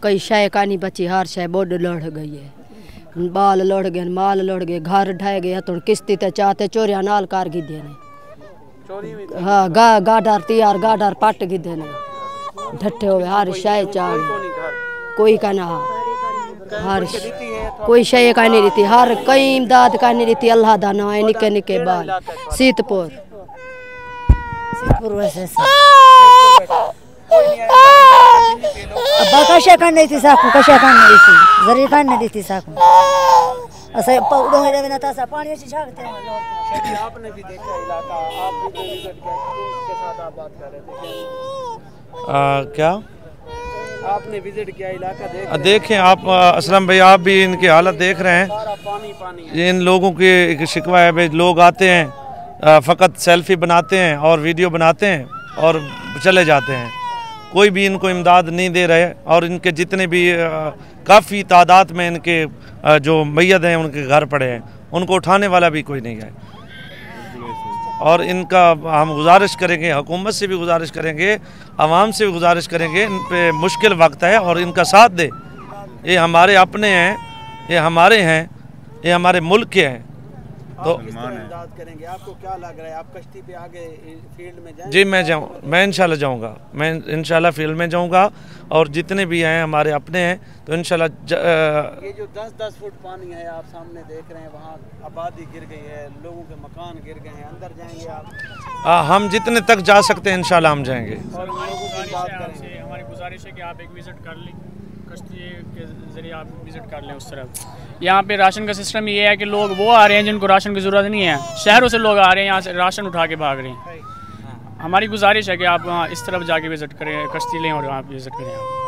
कई शय का नहीं बची, हर शय बोड लड़ गई है, बाल लड़ गए, माल लड़ गए, घर ढह गए, तो किस्ती ते चाहते चोरिया नाल कार गिदे ने। हाँ गाडर तैयार गाडर पट गिदे ने, ढट्ठे हो हर शय चाह कोई का ना, हर कोई शय का नहीं रहती, हर कई इमदाद का नहीं रहती। अल्लाह दा नाम है, निके निके बाल सीतपुर वैसे कशा का नहीं थी साकू, कशा का नहीं थी जरी का नहीं थी साकू ऐसे पौड़ों में ना था पानी से झाड़ते हैं। आपने भी देखा इलाका, आप भी विजिट के साथ आप बात कर रहे थे क्या आपने विजिट किया इलाका देखें आप असलम भाई, आप भी इनकी हालत देख रहे हैं। पानी इन लोगों की एक शिकवा है भाई, लोग आते हैं फ़कत सेल्फी बनाते हैं और वीडियो बनाते हैं और चले जाते हैं, कोई भी इनको इमदाद नहीं दे रहे। और इनके जितने भी काफ़ी तादाद में इनके जो मैयत हैं उनके घर पड़े हैं, उनको उठाने वाला भी कोई नहीं है। और इनका हम गुजारिश करेंगे, हुकूमत से भी गुजारिश करेंगे, आवाम से भी गुजारिश करेंगे, इन पे मुश्किल वक्त है और इनका साथ दे। ये हमारे अपने हैं, ये हमारे हैं, ये हमारे मुल्क के हैं। तो करेंगे, आपको क्या लग रहा है, आप कश्ती पे आगे फील्ड में जाएं? जी मैं इंशाल्लाह जाऊंगा, मैं इंशाल्लाह फील्ड में जाऊंगा और जितने भी हैं हमारे अपने हैं, तो इंशाल्लाह ये जो 10-10 फुट पानी है आप सामने देख रहे हैं, वहाँ आबादी गिर गई है, लोगों के मकान गिर गए हैं, अंदर जाएंगे आप? हम जितने तक जा सकते हैं इंशाल्लाह हम जाएंगे। और हमारी गुजारिश है कि आप एक विज़िट कर लें, कश्ती के ज़रिए आप विज़िट कर लें उस तरफ। यहाँ पे राशन का सिस्टम ये है कि लोग वो आ रहे हैं जिनको राशन की ज़रूरत नहीं है, शहरों से लोग आ रहे हैं, यहाँ से राशन उठा के भाग रहे हैं। हमारी गुजारिश है कि आप वहाँ इस तरफ जाके विज़िट करें, कश्ती लें और वहाँ विज़िट करें।